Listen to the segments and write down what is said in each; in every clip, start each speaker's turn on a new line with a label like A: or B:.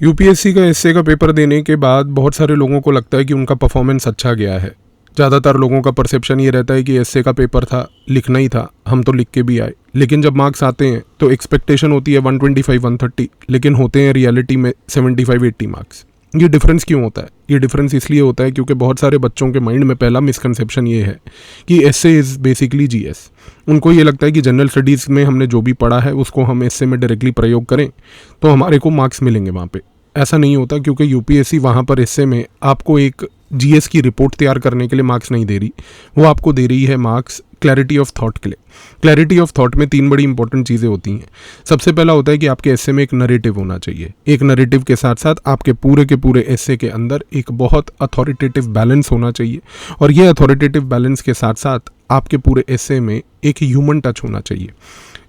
A: UPSC का S A का paper देने के बाद बहुत सारे लोगों को लगता है कि उनका परफॉर्मेंस अच्छा गया है। ज़्यादातर लोगों का परसेप्शन ये रहता है कि एसए का पेपर था, लिखना ही था, हम तो लिख के भी आए। लेकिन जब मार्क्स आते हैं तो एक्सपेक्टेशन होती है 125 130, लेकिन होते हैं रियलिटी में 75 80 मार्क्स। ये डिफरेंस क्यों होता है? ये डिफरेंस इसलिए होता है क्योंकि बहुत सारे बच्चों के माइंड में पहला मिसकंसेप्शन ये है कि एसए इज़ बेसिकली जीएस। उनको ये लगता है कि जनरल स्टडीज़ में हमने जो भी पढ़ा है उसको हम एसए में डायरेक्टली प्रयोग करें तो हमारे को मार्क्स मिलेंगे वहाँ पे। ऐसा नहीं होता, क्योंकि यूपीएससी वहाँ पर एसए में आपको एक जीएस की रिपोर्ट तैयार करने के लिए मार्क्स नहीं दे रही, वो आपको दे रही है मार्क्स क्लैरिटी ऑफ थॉट के लिए। क्लैरिटी ऑफ थॉट में 3 बड़ी इंपॉर्टेंट चीज़ें होती हैं। सबसे पहला होता है कि आपके एसए में एक नरेटिव होना चाहिए। एक नरेटिव के साथ साथ आपके पूरे के पूरे एसए के अंदर एक बहुत अथॉरिटेटिव बैलेंस होना चाहिए, और ये अथॉरिटेटिव बैलेंस के साथ साथ आपके पूरे एसए में एक ह्यूमन टच होना चाहिए।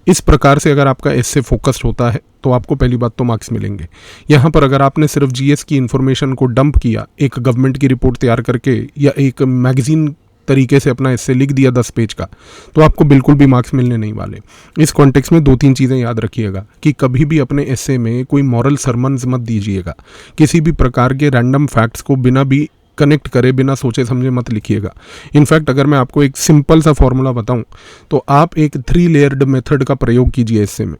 A: इस प्रकार से अगर आपका एसए फोकस्ड होता है तो आपको पहली बात तो मार्क्स मिलेंगे। यहाँ पर अगर आपने सिर्फ जीएस की इन्फॉर्मेशन को डंप किया, एक गवर्नमेंट की रिपोर्ट तैयार करके या एक मैगजीन तरीके से अपना एसए लिख दिया 10 पेज का, तो आपको बिल्कुल भी मार्क्स मिलने नहीं वाले। इस कॉन्टेक्स्ट में 2-3 चीज़ें याद रखिएगा कि कभी भी अपने एसए में कोई मॉरल सरमन्स मत दीजिएगा। किसी भी प्रकार के रैंडम फैक्ट्स को बिना भी कनेक्ट करे, बिना सोचे समझे मत लिखिएगा। इनफैक्ट अगर मैं आपको एक सिंपल सा फॉर्मूला बताऊं तो आप एक 3 लेयर्ड मेथड का प्रयोग कीजिए एसए में।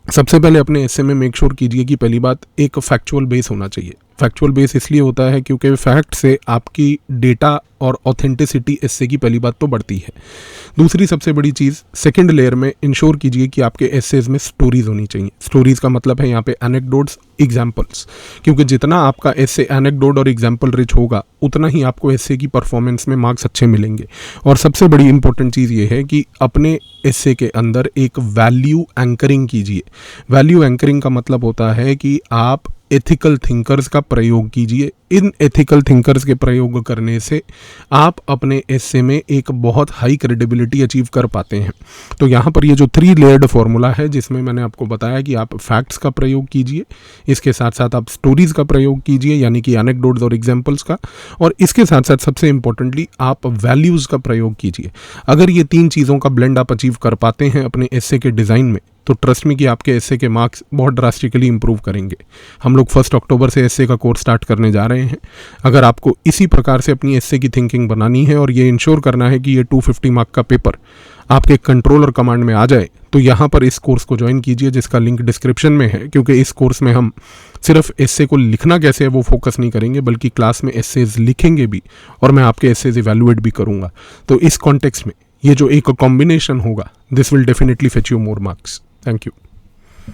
A: सबसे पहले अपने एसए में मेक श्योर कीजिए कि पहली बात एक फैक्चुअल बेस होना चाहिए। फैक्चुअल बेस इसलिए होता है क्योंकि फैक्ट से आपकी डेटा और ऑथेंटिसिटी एसए की पहली बात तो बढ़ती है। दूसरी सबसे बड़ी चीज़, सेकंड लेयर में इंश्योर कीजिए कि आपके एसेज में स्टोरीज होनी चाहिए। स्टोरीज का मतलब है यहाँ पे एनेक्डोट्स, एग्जाम्पल्स, क्योंकि जितना आपका एसए एनेक्डोट और एग्जाम्पल रिच होगा उतना ही आपको एसए की परफॉर्मेंस में मार्क्स अच्छे मिलेंगे। और सबसे बड़ी इंपॉर्टेंट चीज़ ये है कि अपने एसए के अंदर एक वैल्यू एंकरिंग कीजिए। वैल्यू एंकरिंग का मतलब होता है कि आप एथिकल थिंकर्स का प्रयोग कीजिए। इन एथिकल थिंकर्स के प्रयोग करने से आप अपने एसए में एक बहुत हाई क्रेडिबिलिटी अचीव कर पाते हैं। तो यहाँ पर ये जो 3 लेयर्ड फॉर्मूला है जिसमें मैंने आपको बताया कि आप फैक्ट्स का प्रयोग कीजिए, इसके साथ साथ आप स्टोरीज का प्रयोग कीजिए यानी कि एनेक्डोट्स और एग्जाम्पल्स का, और इसके साथ साथ सबसे इंपॉर्टेंटली आप वैल्यूज़ का प्रयोग कीजिए। अगर ये 3 चीज़ों का ब्लेंड आप अचीव कर पाते हैं अपने एसए के डिज़ाइन में, तो ट्रस्ट मी कि आपके एसए के मार्क्स बहुत ड्रास्टिकली इंप्रूव करेंगे। हम लोग 1 अक्टूबर से एसए का कोर्स स्टार्ट करने जा रहे हैं। अगर आपको इसी प्रकार से अपनी एसए की थिंकिंग बनानी है और ये इंश्योर करना है कि ये 250 मार्क का पेपर आपके कंट्रोल और कमांड में आ जाए, तो यहाँ पर इस कोर्स को ज्वाइन कीजिए जिसका लिंक डिस्क्रिप्शन में है। क्योंकि इस कोर्स में हम सिर्फ एसए को लिखना कैसे है वो फोकस नहीं करेंगे, बल्कि क्लास में एसेज लिखेंगे भी और मैं आपके एसेज इवैल्यूएट भी करूँगा। तो इस कॉन्टेक्स्ट में ये जो एक कॉम्बिनेशन होगा, this will definitely fetch you more marks. Thank you.